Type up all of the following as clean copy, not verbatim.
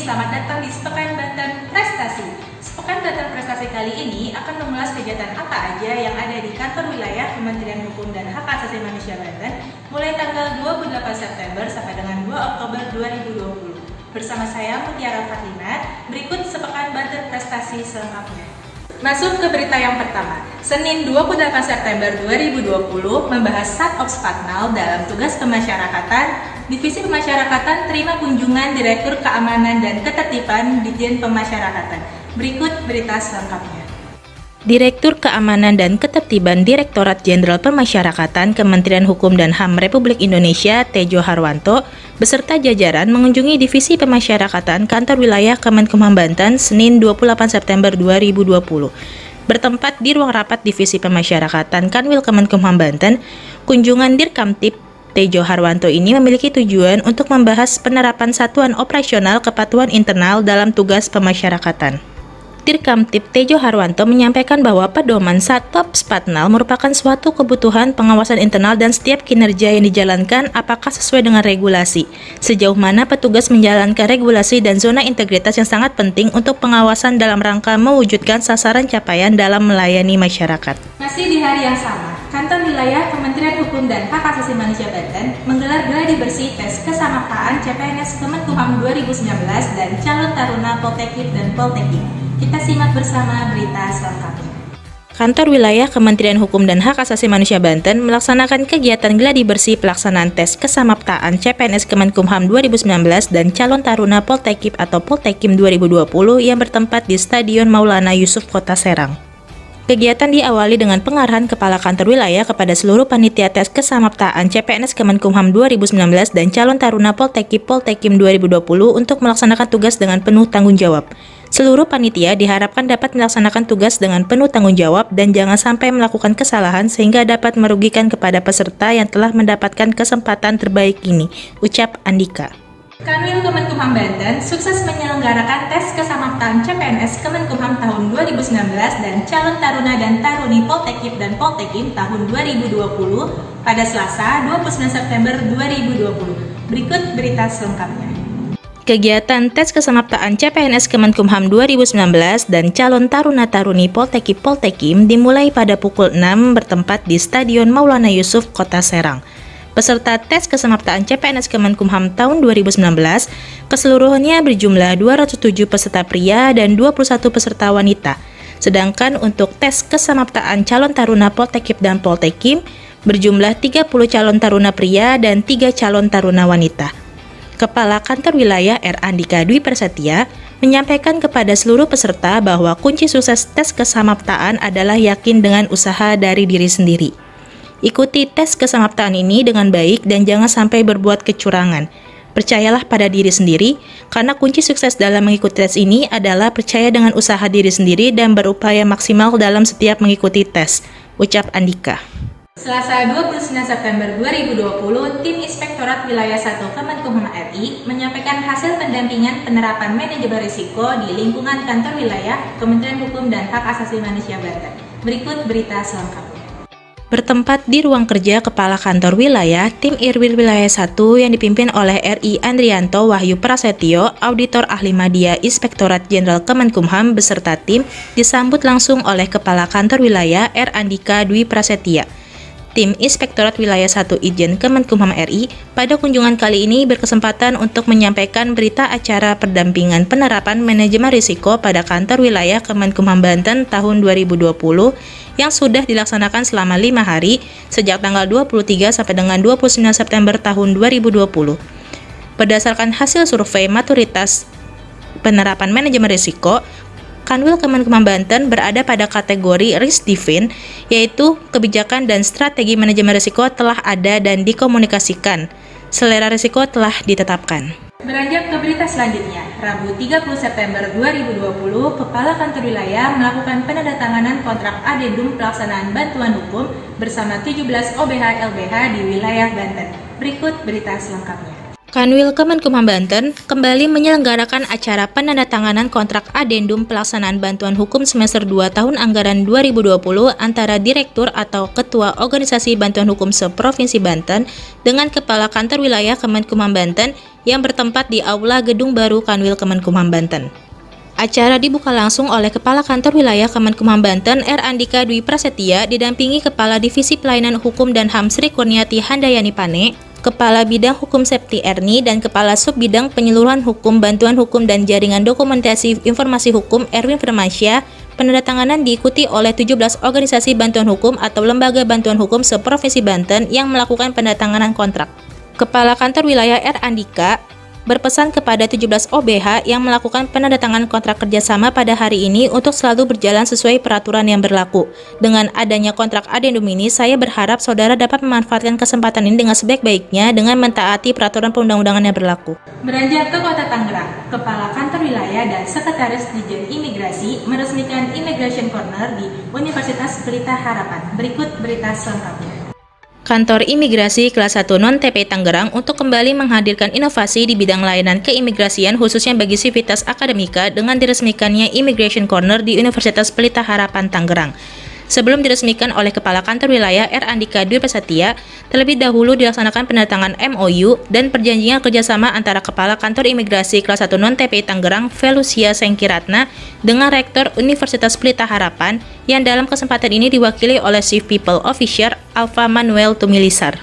selamat datang di Sepekan Banten Prestasi. Sepekan Banten Prestasi kali ini akan mengulas kegiatan apa aja yang ada di kantor wilayah Kementerian Hukum dan Hak Asasi Manusia Banten mulai tanggal 28 September sampai dengan 2 Oktober 2020. Bersama saya Mutiara Fatima, berikut Sepekan Banten Prestasi selengkapnya. Masuk ke berita yang pertama. Senin 28 September 2020 membahas Sat-Ops Patnal dalam tugas pemasyarakatan. Divisi Pemasyarakatan terima kunjungan Direktur Keamanan dan Ketertiban Ditjen Pemasyarakatan. Berikut berita selengkapnya. Direktur Keamanan dan Ketertiban Direktorat Jenderal Pemasyarakatan Kementerian Hukum dan HAM Republik Indonesia Tejo Harwanto beserta jajaran mengunjungi Divisi Pemasyarakatan Kantor Wilayah Kemenkumham Banten Senin 28 September 2020. Bertempat di ruang rapat Divisi Pemasyarakatan Kanwil Kemenkumham Banten, kunjungan Dirkamtib Tejo Harwanto ini memiliki tujuan untuk membahas penerapan satuan operasional kepatuhan internal dalam tugas pemasyarakatan. Dirkamtib Tejo Harwanto menyampaikan bahwa pedoman Sat-Ops Patnal merupakan suatu kebutuhan pengawasan internal dan setiap kinerja yang dijalankan apakah sesuai dengan regulasi, sejauh mana petugas menjalankan regulasi dan zona integritas yang sangat penting untuk pengawasan dalam rangka mewujudkan sasaran capaian dalam melayani masyarakat. Masih di hari yang sama, Kantor Wilayah Kementerian Hukum dan Hak Asasi Manusia Banten menggelar gladi bersih tes kesamartaan CPNS Kemenkumham 2019 dan calon taruna Poltekkib dan Poltekkib. Kita simak bersama berita selengkapnya. Kantor Wilayah Kementerian Hukum dan Hak Asasi Manusia Banten melaksanakan kegiatan gladi bersih pelaksanaan tes kesamaptaan CPNS Kemenkumham 2019 dan calon taruna Poltekkib atau Poltekkib 2020 yang bertempat di Stadion Maulana Yusuf, Kota Serang. Kegiatan diawali dengan pengarahan Kepala Kantor Wilayah kepada seluruh panitia tes kesamaptaan CPNS Kemenkumham 2019 dan calon taruna Poltekkib 2020 untuk melaksanakan tugas dengan penuh tanggung jawab. Seluruh panitia diharapkan dapat melaksanakan tugas dengan penuh tanggung jawab dan jangan sampai melakukan kesalahan sehingga dapat merugikan kepada peserta yang telah mendapatkan kesempatan terbaik ini, ucap Andika. Kanwil Kemenkumham Banten sukses menyelenggarakan tes kesamaptaan CPNS Kemenkumham tahun 2019 dan calon taruna dan taruni Poltekkib dan Poltekkib tahun 2020 pada Selasa 29 September 2020. Berikut berita selengkapnya. Kegiatan tes kesamaptaan CPNS Kemenkumham 2019 dan calon taruna-taruni Poltekkib Poltekkib dimulai pada pukul 6 bertempat di Stadion Maulana Yusuf, Kota Serang. Peserta tes kesamaptaan CPNS Kemenkumham tahun 2019 keseluruhannya berjumlah 207 peserta pria dan 21 peserta wanita. Sedangkan untuk tes kesamaptaan calon taruna Poltekkib dan Poltekkib berjumlah 30 calon taruna pria dan 3 calon taruna wanita. Kepala Kantor Wilayah R. Andika Dwi Prasetya menyampaikan kepada seluruh peserta bahwa kunci sukses tes kesamaptaan adalah yakin dengan usaha dari diri sendiri. Ikuti tes kesamaptaan ini dengan baik dan jangan sampai berbuat kecurangan. Percayalah pada diri sendiri, karena kunci sukses dalam mengikuti tes ini adalah percaya dengan usaha diri sendiri dan berupaya maksimal dalam setiap mengikuti tes, ucap Andika. Selasa 29 September 2020, Tim Inspektorat Wilayah 1 Kemenkumham RI menyampaikan hasil pendampingan penerapan manajemen risiko di lingkungan kantor wilayah Kementerian Hukum dan Hak Asasi Manusia Banten. Berikut berita selengkapnya. Bertempat di ruang kerja Kepala Kantor Wilayah, Tim Irwil Wilayah 1 yang dipimpin oleh RI Andrianto Wahyu Prasetyo, Auditor Ahli Madya Inspektorat Jenderal Kemenkumham beserta tim disambut langsung oleh Kepala Kantor Wilayah R. Andika Dwi Prasetya. Tim Inspektorat Wilayah 1 Itjen Kemenkumham RI pada kunjungan kali ini berkesempatan untuk menyampaikan berita acara pendampingan penerapan manajemen risiko pada kantor wilayah Kemenkumham Banten tahun 2020 yang sudah dilaksanakan selama 5 hari sejak tanggal 23 sampai dengan 29 September tahun 2020. Berdasarkan hasil survei maturitas penerapan manajemen risiko, Kanwil Kemenkumham Banten berada pada kategori risk define, yaitu kebijakan dan strategi manajemen risiko telah ada dan dikomunikasikan. Selera risiko telah ditetapkan. Beranjak ke berita selanjutnya, Rabu 30 September 2020, Kepala Kantor Wilayah melakukan penandatanganan kontrak adendum pelaksanaan bantuan hukum bersama 17 OBH LBH di wilayah Banten. Berikut berita selengkapnya. Kanwil Kemenkumham Banten kembali menyelenggarakan acara penandatanganan kontrak adendum pelaksanaan bantuan hukum semester 2 tahun anggaran 2020 antara Direktur atau Ketua Organisasi Bantuan Hukum Se-Provinsi Banten dengan Kepala Kantor Wilayah Kemenkumham Banten yang bertempat di Aula Gedung Baru Kanwil Kemenkumham Banten. Acara dibuka langsung oleh Kepala Kantor Wilayah Kemenkumham Banten R. Andika Dwi Prasetya didampingi Kepala Divisi Pelayanan Hukum dan HAM Sri Kurniati Handayani Pane, Kepala Bidang Hukum Septi Erni, dan Kepala Sub Bidang Penyeluruhan Hukum, Bantuan Hukum dan Jaringan Dokumentasi Informasi Hukum Erwin Firmansyah. Penandatanganan diikuti oleh 17 organisasi bantuan hukum atau lembaga bantuan hukum seprovinsi Banten yang melakukan penandatanganan kontrak. Kepala Kantor Wilayah R. Andika berpesan kepada 17 OBH yang melakukan penandatanganan kontrak kerjasama pada hari ini untuk selalu berjalan sesuai peraturan yang berlaku. Dengan adanya kontrak adendum ini, saya berharap saudara dapat memanfaatkan kesempatan ini dengan sebaik-baiknya dengan mentaati peraturan perundang-undangan yang berlaku. Beranjak ke Kota Tangerang, Kepala Kantor Wilayah dan Sekretaris Ditjen Imigrasi meresmikan Immigration Corner di Universitas Pelita Harapan. Berikut berita selengkapnya. Kantor Imigrasi Kelas 1 Non-TP Tangerang untuk kembali menghadirkan inovasi di bidang layanan keimigrasian khususnya bagi sivitas akademika dengan diresmikannya Immigration Corner di Universitas Pelita Harapan Tangerang. Sebelum diresmikan oleh Kepala Kantor Wilayah R. Andika Dwi Prasetya, terlebih dahulu dilaksanakan penandatangan MOU dan perjanjian kerjasama antara Kepala Kantor Imigrasi Kelas 1 Non-TPI Tangerang Felucia Sengkiratna dengan Rektor Universitas Pelita Harapan yang dalam kesempatan ini diwakili oleh Chief People Officer Alfa Manuel Tumilisar.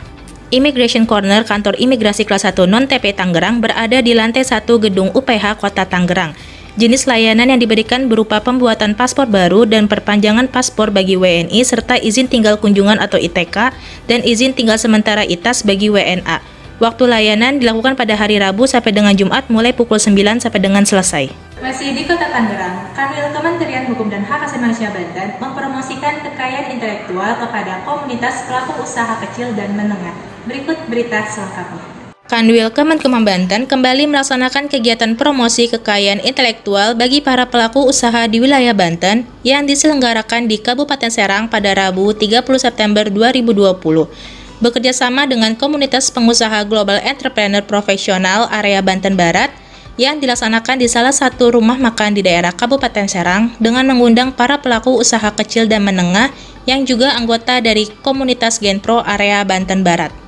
Immigration Corner Kantor Imigrasi Kelas 1 Non-TPI Tangerang berada di lantai 1 Gedung UPH Kota Tangerang. Jenis layanan yang diberikan berupa pembuatan paspor baru dan perpanjangan paspor bagi WNI serta izin tinggal kunjungan atau ITK dan izin tinggal sementara ITAS bagi WNA. Waktu layanan dilakukan pada hari Rabu sampai dengan Jumat mulai pukul 9 sampai dengan selesai. Masih di Kota Tangerang, Kanwil Kementerian Hukum dan Hak Asasi Manusia Banten mempromosikan kekayaan intelektual kepada komunitas pelaku usaha kecil dan menengah. Berikut berita selengkapnya. Kanwil Kemenkumham Banten kembali melaksanakan kegiatan promosi kekayaan intelektual bagi para pelaku usaha di wilayah Banten yang diselenggarakan di Kabupaten Serang pada Rabu 30 September 2020. Bekerjasama dengan komunitas pengusaha Global Entrepreneur Profesional area Banten Barat yang dilaksanakan di salah satu rumah makan di daerah Kabupaten Serang dengan mengundang para pelaku usaha kecil dan menengah yang juga anggota dari komunitas Genpro area Banten Barat.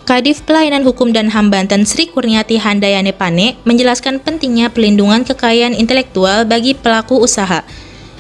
Kadif Pelayanan Hukum dan HAM Banten Sri Kurniati Handayani Pane menjelaskan pentingnya pelindungan kekayaan intelektual bagi pelaku usaha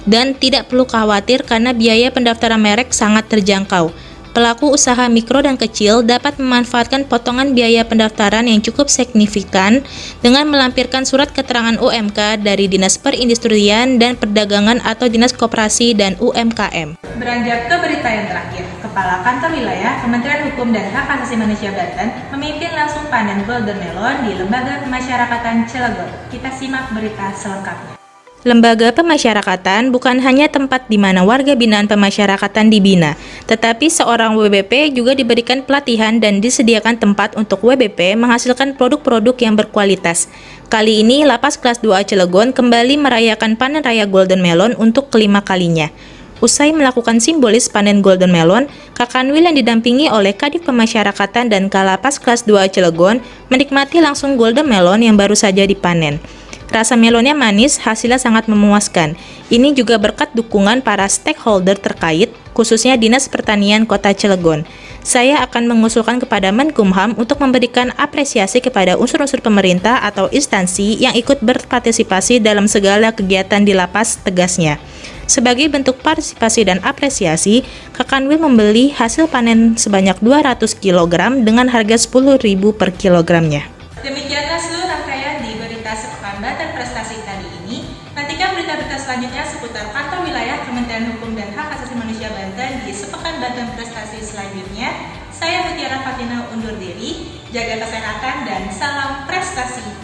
dan tidak perlu khawatir karena biaya pendaftaran merek sangat terjangkau. Pelaku usaha mikro dan kecil dapat memanfaatkan potongan biaya pendaftaran yang cukup signifikan dengan melampirkan surat keterangan UMK dari Dinas Perindustrian dan Perdagangan atau Dinas Koperasi dan UMKM. Beranjak ke berita yang terakhir, Kepala Kantor Wilayah Kementerian Hukum dan Hak Asasi Manusia Banten memimpin langsung panen Golden Melon di Lembaga Pemasyarakatan Cilegon. Kita simak berita selengkapnya. Lembaga pemasyarakatan bukan hanya tempat di mana warga binaan pemasyarakatan dibina, tetapi seorang WBP juga diberikan pelatihan dan disediakan tempat untuk WBP menghasilkan produk-produk yang berkualitas. Kali ini, Lapas Kelas 2A Cilegon kembali merayakan panen raya Golden Melon untuk kelima kalinya. Usai melakukan simbolis panen Golden Melon, Kakanwil yang didampingi oleh Kadif Pemasyarakatan dan Kalapas Kelas 2 Cilegon menikmati langsung Golden Melon yang baru saja dipanen. Rasa melonnya manis, hasilnya sangat memuaskan. Ini juga berkat dukungan para stakeholder terkait, khususnya Dinas Pertanian Kota Cilegon. Saya akan mengusulkan kepada Menkumham untuk memberikan apresiasi kepada unsur-unsur pemerintah atau instansi yang ikut berpartisipasi dalam segala kegiatan di lapas, tegasnya. Sebagai bentuk partisipasi dan apresiasi, Kakanwil membeli hasil panen sebanyak 200 kg dengan harga Rp10.000 per kilogramnya. Demikianlah seluruh rangkaian di berita Sepekan Banten Prestasi kali ini. Nantikan berita-berita selanjutnya seputar Kantor Wilayah Kementerian Hukum dan Hak Asasi Manusia Banten di Sepekan Banten Prestasi selanjutnya. Saya Mutiara Fatina undur diri, jaga kesehatan dan salam prestasi.